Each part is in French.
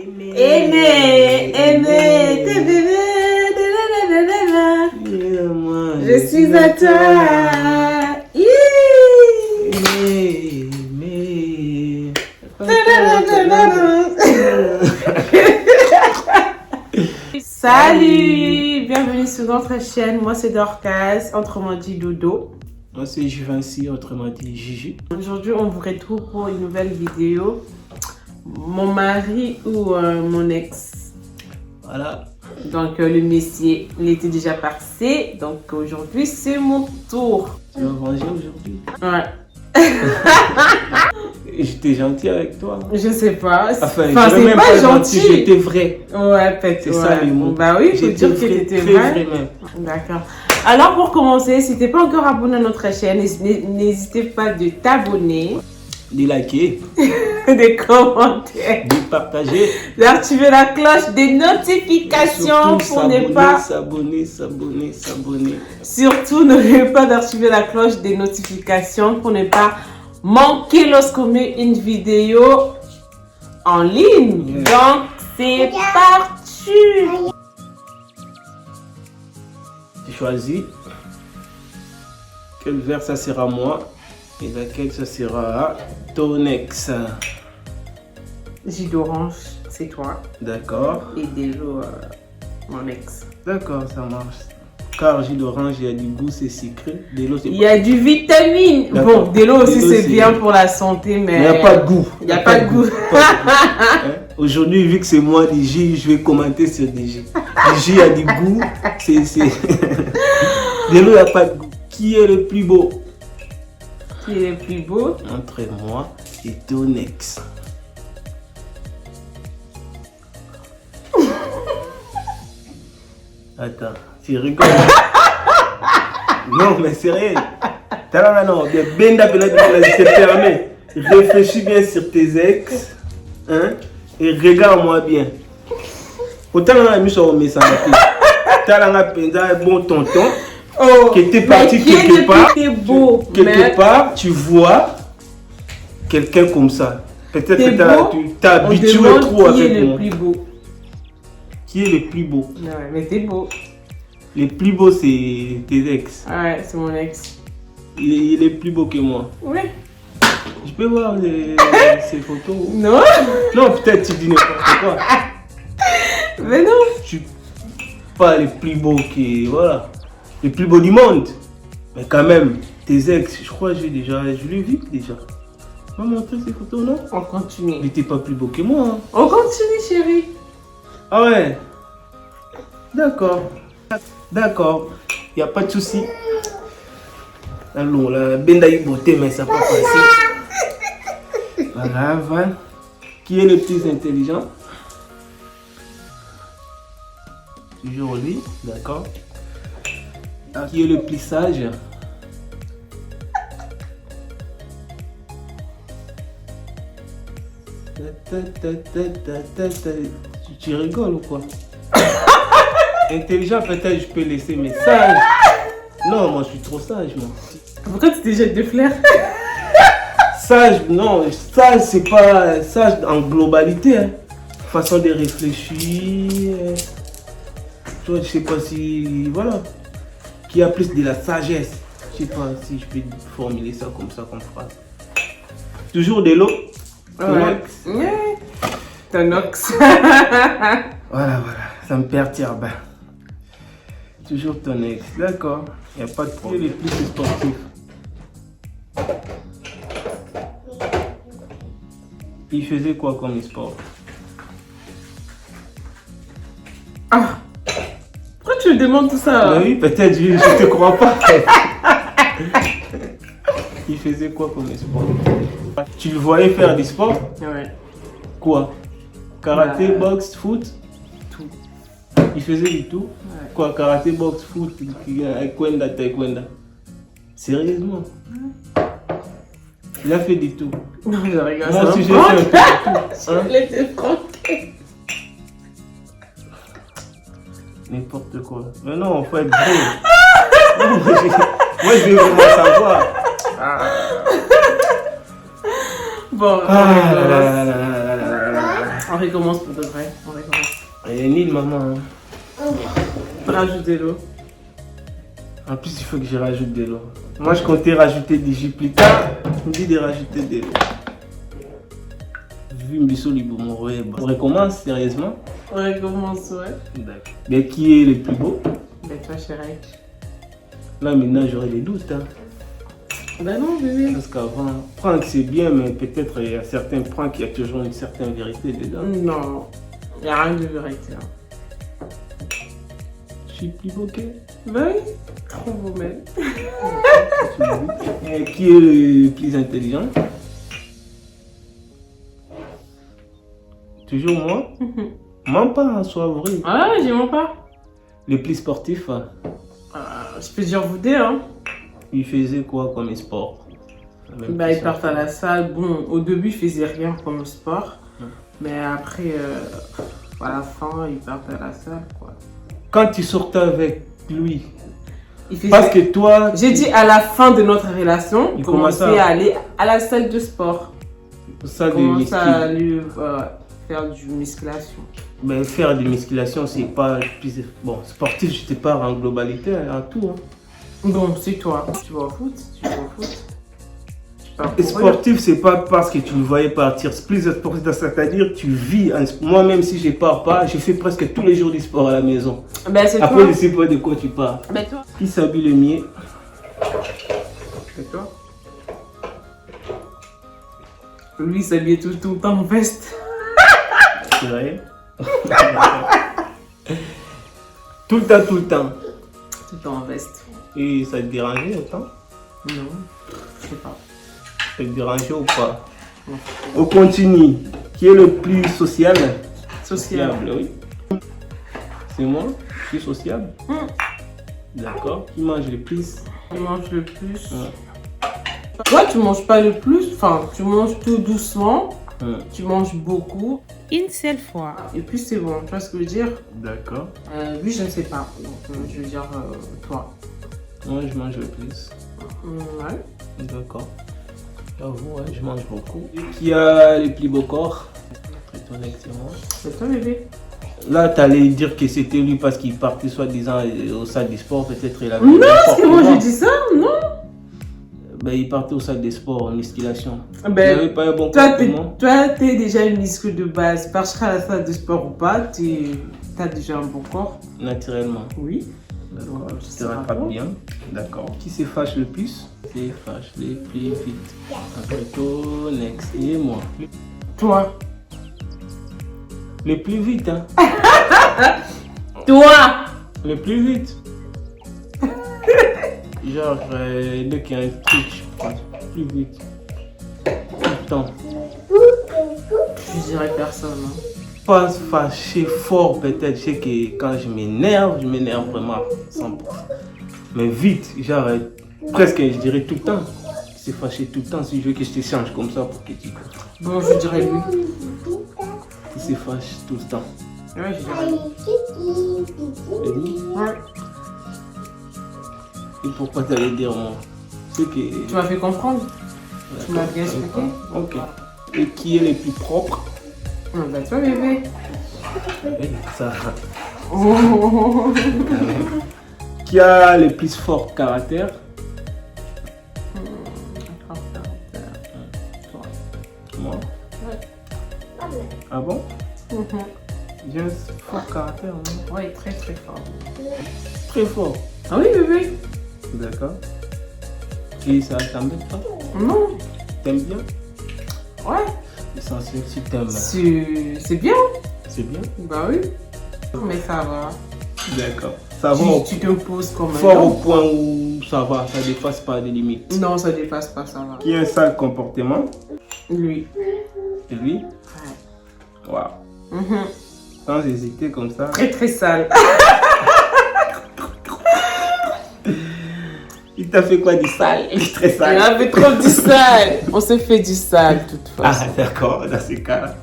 Aimé, tes bébés. Je suis à toi. Salut, bienvenue sur notre chaîne. Moi c'est Dorcas, autrement dit Dodo. Moi c'est Juvinci, autrement dit Gigi. Aujourd'hui on vous retrouve pour une nouvelle vidéo. Mon mari ou mon ex. Voilà. Donc le messier, il était déjà passé. Donc aujourd'hui c'est mon tour. Tu vas venger aujourd'hui? Ouais. J'étais gentil avec toi. Je sais pas. Enfin c'est même pas gentil. J'étais vrai. Ouais, peut-être. C'est ça le mot. Bah oui, il faut dire que t'étais vrai. D'accord. Alors pour commencer, si t'es pas encore abonné à notre chaîne, n'hésitez pas de t'abonner, de liker, de commenter, de partager, d'activer la cloche des notifications pour ne pas s'abonner. Surtout n'oubliez pas d'activer la cloche des notifications pour ne pas manquer lorsqu'on met une vidéo en ligne. Yeah. Donc c'est parti. Tu choisis quel verre ça sera moi et laquelle ça sera à ton ex. Jus d'orange, c'est toi. D'accord. Et Délo, mon ex. D'accord, ça marche. Car jus d'orange, il y a du goût, c'est sucré. Délo, c'est il y a du vitamine. Bon, Délo aussi, c'est bien pour la santé, mais il n'y a pas de goût. Il n'y a pas de goût. Aujourd'hui, vu que c'est moi, DJ, je vais commenter sur DJ. DJ a du goût. Délo, il n'y a pas de goût. Qui est le plus beau? Qui est le plus beau? Entre moi et ton ex. Attends, tu rigoles? Non, mais c'est réel. Non, bien d'appeler, je te permets. Réfléchis bien sur tes ex. Hein? Et regarde-moi bien. Autant on a mis sur le message. T'as un bon tonton. Oh, qui était parti quelque part. Quelque part, tu vois quelqu'un comme ça. Peut-être que tu t'es habitué trop avec moi. Qui est le plus beau? Qui est le plus beau? Ouais, mais t'es beau. Le plus beau, c'est tes ex. Ouais, c'est mon ex. Il est plus beau que moi. Oui. Je peux voir ces photos? Non. Non, peut-être tu dis n'importe quoi. Mais non. Je suis pas le plus beau qui... Voilà. Le plus beau du monde. Mais quand même, tes ex, je crois que je l'ai vu déjà. On va montrer ces photos, non? On continue. Il n'était pas plus beau que moi. Hein. On continue, chérie. Ah ouais. D'accord. D'accord. Il n'y a pas de souci. Alors, la benda est beauté, mais ça n'a pas passé. Voilà, voilà. Qui est le plus intelligent? Toujours lui, d'accord. Qui est le plus sage? Tu rigoles ou quoi? Intelligent, peut-être je peux laisser, mais sage. Non, moi je suis trop sage, moi. Pourquoi tu te jettes des fleurs? Sage, non, sage c'est pas sage en globalité. Hein. Façon de réfléchir. Tu vois, je sais pas si. Voilà. Qui a plus de la sagesse. Je sais pas si je peux formuler ça comme phrase. Toujours de l'eau. Ouais. Ton ex. Voilà, ça me perturbe. Toujours ton ex, d'accord. Il n'y a pas de problème. Les plus sportifs. Il faisait quoi comme sport? Ah! Pourquoi tu me demandes tout ça? Oui, peut-être, je te crois pas. Il faisait quoi comme sport? Tu le voyais faire du sport? Ouais. Quoi? Karaté, boxe, foot? Tout. Il faisait du tout? Ouais. Quoi? Karaté, boxe, foot, taekwondo? Sérieusement? Ouais. Il a fait du tout. Non, je regarde ça. Moi aussi, j'ai fait un peu de tout. Hein? Laissez tranquille. N'importe quoi. Mais non, faut être vrai. Moi, je veux vraiment savoir. Bon. On recommence pour de vrai. On recommence. Il y a ni de maman. Hein. Rajoute de l'eau. En plus, il faut que je rajoute de l'eau. Moi, je comptais rajouter des jus plus tard. Je me dis de rajouter de l'eau. Vu Mbisso Libomoré. On recommence sérieusement. On recommence, ouais. D'accord. Mais qui est le plus beau? Ben toi, chérie. Là, maintenant, j'aurai des doutes. Hein. Ben non, bébé. Parce qu'avant, Franck, c'est bien, mais peut-être il y a certains Franck, il y a toujours une certaine vérité dedans. Non. Il n'y a rien de vérité. Hein. Je suis plus beau que. Ben oui. Trop beau, même. Et qui est le plus intelligent? Toujours moi? Mens pas, hein, sois vrai. Ah, j'y mens pas. Le plus sportif, Je peux dire vous deux, hein. il faisait quoi comme sport? Bah, ils partent à la salle. Bon, au début, ils faisaient rien comme sport. Mais après, à la fin, ils partent à la salle, quoi. Quand tu sortais avec lui, Il faisait... parce que toi... J'ai dit à la fin de notre relation, Il il commençait à aller à la salle de sport. Ça Il de commençait à muscu. lui faire du musculation. Ben, faire de musculation, c'est pas... Bon, sportif, je te parle en globalité, en tout. Hein. Bon, c'est toi. Tu vas au foot? Tu vas au foot? Et sportif, c'est pas parce que tu me voyais partir. C'est plus sportif, c'est-à-dire tu vis. Moi, même si je pars pas, je fais presque tous les jours du sport à la maison. Ben, c'est Après, toi. je sais pas de quoi tu parles. Ben, toi. Qui s'habille le mieux? C'est toi. Lui, il s'habillait tout le temps en veste. C'est vrai. Tout le temps, tout le temps. Tout le temps en veste. Et ça te dérangeait autant? Non, je sais pas. Ça te dérangeait ou pas? Non. On continue. Qui est le plus social? Sociable. Oui. C'est moi, je suis sociable. D'accord. Qui mange le plus? Tu manges le plus. Ouais. Toi, tu manges pas le plus. Enfin, tu manges tout doucement. Ouais. Tu manges beaucoup. Une seule fois. Et puis, c'est bon. Tu vois ce que je veux dire? D'accord. Lui, je ne sais pas. Donc, je veux dire, toi. Moi, je mange le plus. Ouais. D'accord. J'avoue, ouais, je mange beaucoup. Qui a le plus beau corps? Très honnêtement. C'est toi, bébé. Là, tu allais dire que c'était lui parce qu'il partait soi-disant au salle du sport. Peut-être il avait. Non, c'est moi, je dis ça. Non. Ben, il partait au salle des sports en musculation. Ben, il n'avait pas un bon corps pour moi. toi, t'es déjà une muscle de base. Parce qu'à la salle de sport ou pas, t'as déjà un bon corps. Naturellement. Oui. D'accord. Donc, Tu ça te va rattrapes bien. bien. D'accord. Qui se fâche le plus? Se fâche le plus vite. Après toi, next. Et moi. Toi. Le plus vite, hein. Toi. Le plus vite. Genre, dès qu'il y a un truc, je passe plus vite. Tout le temps. Je dirais personne. Hein. Pas fâché fort peut-être. Je sais que quand je m'énerve vraiment à 100%. Mais vite, genre, presque je dirais tout le temps. C'est fâché tout le temps si je veux que je te change comme ça pour que tu... Bon, je dirais lui. Il se fâche tout le temps. Ouais, je dirais lui. Et lui? Ouais. Et pourquoi tu allais dire moi? C'est que... Tu m'as fait comprendre. Tu m'as bien expliqué. Ok. Et qui est le plus propre? Ben toi, bébé. Ça. Oh. Qui a le plus fort caractère? Toi. Moi? Ouais. Ah bon? J'ai un fort caractère, moi. Ouais, très très fort. Très fort. Ah oui, bébé. D'accord. Et ça t'embête pas? Non. T'aimes bien? Ouais. L'essentiel, si t'aimes, C'est bien. c'est bien. Bah oui. Mais ça va. D'accord. Ça va Tu te poses comme un fort au homme. point où ça va, ça dépasse pas des limites. Non, ça dépasse pas, ça va. Qui a un sale comportement? Lui. Et lui? Ouais. Waouh. Sans hésiter comme ça. Très très sale. Il t'a fait quoi du sale? Il est très Il sale. avait trop du sale. On s'est fait du sale, de toute façon. Ah d'accord, dans ces cas-là.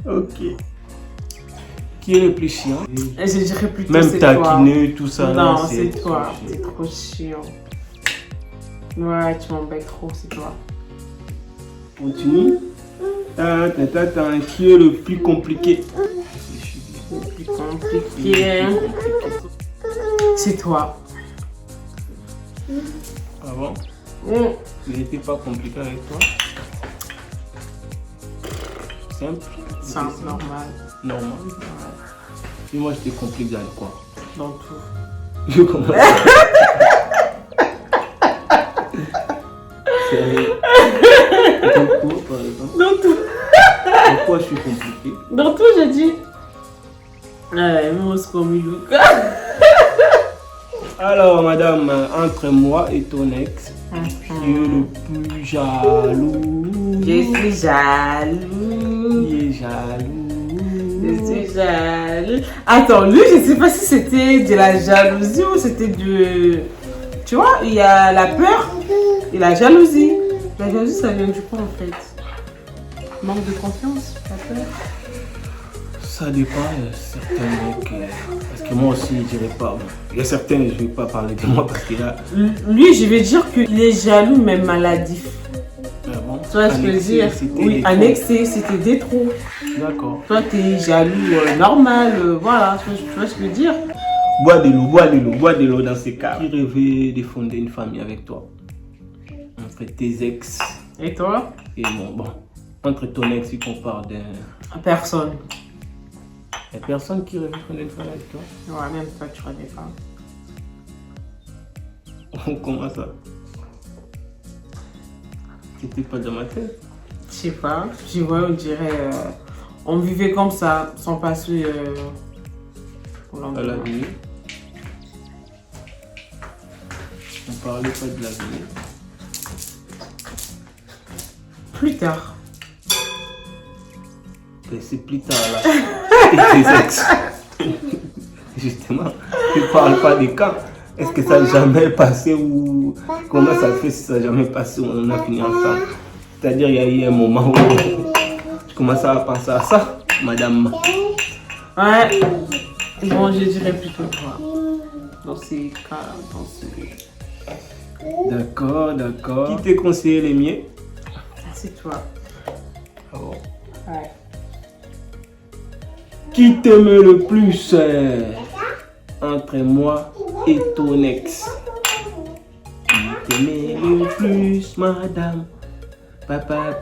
Ok. Qui est le plus chiant? Et je dirais plutôt Même c'est toi. taquiner, tout ça. Non, là, c'est trop toi. chiant. C'est trop chiant. Ouais, tu m'embêtes trop, c'est toi. Continue. Qui est le plus compliqué? Le plus compliqué. C'est toi. Ah bon? Il n'était pas compliqué avec toi? Simple? Simple, normal. Normal. Et moi, je te complique dans quoi? Dans tout. Je commence. Sérieux? Dans quoi, par exemple? Dans tout. Dans quoi je suis compliqué? Dans tout, j'ai dit. Moscow Milouka. Alors, madame, entre moi et ton ex, qui est le plus jaloux? Je suis jaloux. Il est jaloux. Je suis jaloux. Attends, lui, je sais pas si c'était de la jalousie ou c'était de... Tu vois, il y a la peur et la jalousie. La jalousie, ça vient du quoi en fait? Manque de confiance, la peur. Ça dépend, certains mecs, parce que moi aussi je dirais pas, bon. Il y a certains, je vais pas parler de moi parce que là... Lui, je vais dire qu'il est jaloux mais maladif. Ah bon? Tu vois ce que je veux dire? Oui, annexé, c'était des trous. D'accord. Toi, t'es jaloux normal, voilà, tu vois ce que je veux dire? Bois de l'eau dans ces cas. Qui rêvait de fonder une famille avec toi? Entre tes ex Et toi? et bon, entre ton ex, si on parle d'un... Personne. Il n'y a personne qui rêve de fonder une famille avec toi? Ouais, même toi, tu rêvais pas. Comment ça? C'était pas dans ma tête? Je sais pas, je vois, on dirait, on vivait comme ça, sans passer au À lendemain. l'avenir. On parlait pas de l'avenir. Plus tard. Mais c'est plus tard là. Et tes ex. Justement, tu parles pas des cas. Est-ce que ça n'a jamais passé ou comment ça fait si ça n'a jamais passé ou on a fini ensemble? C'est-à-dire il y a eu un moment où tu commences à penser à ça, madame. Ouais. Bon, je dirais plutôt toi. Dans ces cas, dans ce... D'accord. Qui t'a conseillé les miens? C'est toi. Ah bon. Ouais. Qui t'aime le plus entre moi et ton ex? Qui t'aimait le plus, madame? Papa.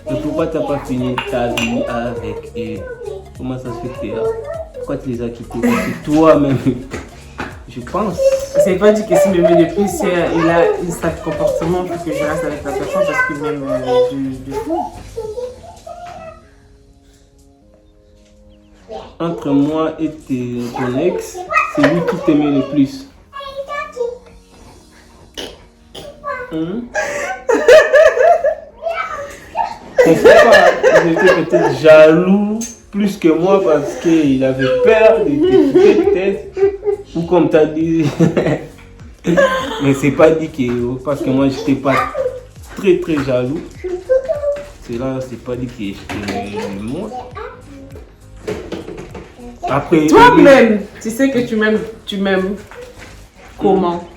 Mais pourquoi t'as pas fini ta vie avec eux? Comment ça se fait que t'es là? Pourquoi tu les as quittés? C'est toi-même. Je pense. C'est pas dit que si m'aimait le plus, il a un sale comportement pour que je reste avec la personne parce qu'il m'aime de fou. Entre moi et ton ex, c'est lui qui t'aimait le plus. Pourquoi il était peut-être jaloux plus que moi parce qu'il avait peur de t'écouter peut-être. Ou comme tu as dit. Mais c'est pas dit que parce que moi j'étais pas très jaloux. C'est là, c'est pas dit que j'étais moi. Après, Toi-même, tu sais que tu m'aimes comment?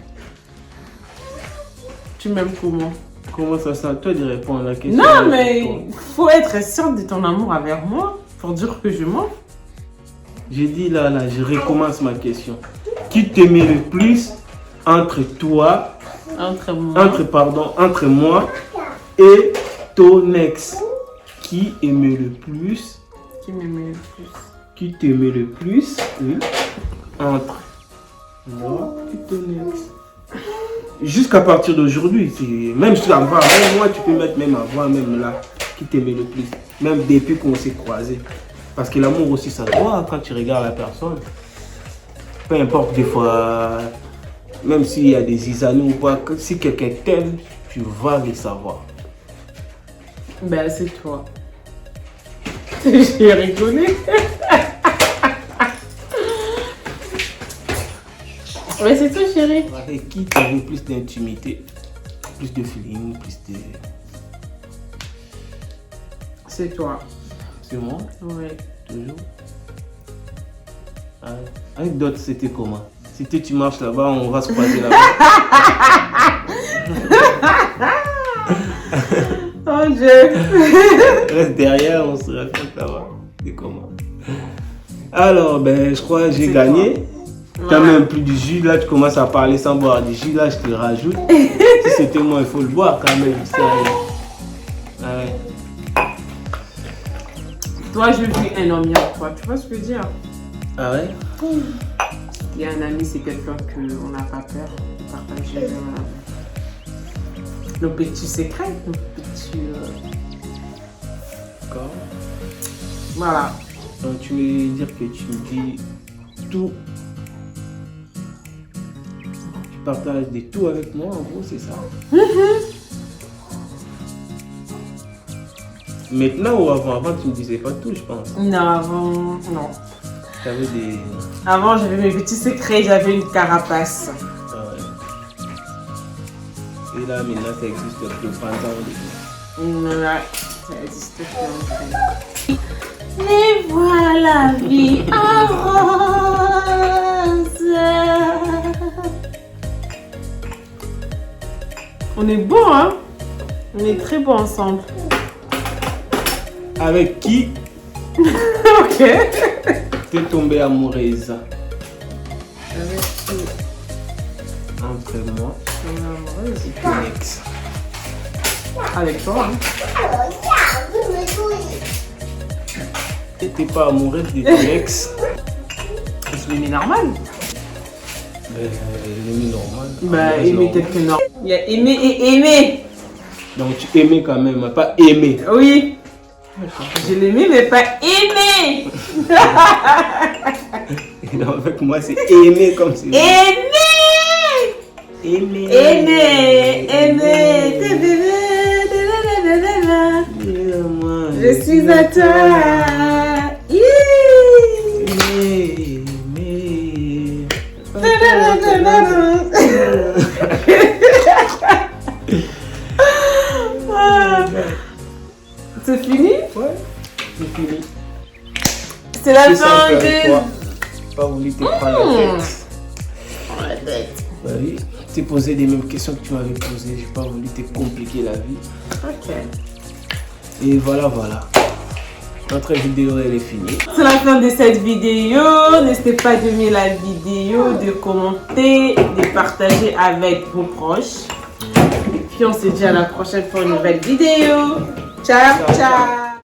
Tu m'aimes comment? Comment ça sent? Toi de répondre à la question. Non, mais il faut être sûr de ton amour envers moi pour dire que je mens. J'ai dit là, je recommence ma question. Qui t'aimait le plus entre toi, entre moi et ton ex? Qui aimait le plus? Qui m'aimait le plus? Qui t'aimait le plus? Oui. Entre moi et ton ex. Jusqu'à partir d'aujourd'hui, même avant, même moi, tu peux mettre même avant, même là, qui t'aimait le plus. Même depuis qu'on s'est croisés. Parce que l'amour aussi, ça se voit quand tu regardes la personne. Peu importe des fois, même s'il y a des isanos ou pas, si quelqu'un t'aime, tu vas le savoir. Ben, c'est toi. J'ai rigolé. Ouais, c'est toi, chérie. Avec qui tu avais plus d'intimité, plus de feeling, plus de... C'est toi. C'est moi? Oui. Toujours. Avec d'autres, c'était comment? C'était tu marches là-bas, on va se croiser là-bas. mon Dieu. Reste derrière, on se refait savoir. C'est comment. Alors, ben, je crois que j'ai gagné. T'as même plus du jus, là tu commences à parler sans boire du jus, là je te le rajoute. Si c'était moi, il faut le boire quand même. Ouais. Toi, je vis un homme avec toi, tu vois ce que je veux dire? Ah ouais? Il y a un ami, c'est quelqu'un qu'on n'a pas peur de partager nos petits secrets, nos petits... D'accord. Voilà. Donc tu veux dire que tu me dis tout. Tu partages des tout avec moi, en gros, c'est ça? Maintenant ou avant? Avant, tu me disais pas tout, je pense. Non, avant, non. T'avais des... Avant, j'avais mes petits secrets, j'avais une carapace. Ah ouais. Et là, maintenant, ça existe plus pendant Ouais, ça existe plus. Mais voilà, vie en rose. On est bon, hein? On est très bons ensemble. Avec qui Ok. t'es tombée amoureuse? Avec qui? Entre moi On est amoureuse. et ton ex. Avec toi, hein? T'étais pas amoureuse de ton ex? Je l'ai mis normal. Ben, je l'ai mis normal. Bah, Amoureuse aimer normale. quelqu'un normal. Il y a aimer et aimer. Donc tu aimais quand même, hein, pas aimer. Oui. Je l'ai mis, mais pas aimer. Et non, avec moi, c'est aimer comme c'est. Aimer. Aimer. Aimer. Aimer. Moi, Je suis à toi. C'est fini? Ouais, c'est fini. C'est la C'est ça, fin avec toi. de... Pas voulu te prendre la tête. Bah oui, t'es posé les mêmes questions que tu m'avais posées. J'ai pas voulu te compliquer la vie. Ok. Et voilà. Notre vidéo, elle est finie. C'est la fin de cette vidéo. N'hésitez pas d'aimer la vidéo, de commenter, de partager avec vos proches. Et puis on se dit à la prochaine pour une nouvelle vidéo. Ciao, ciao.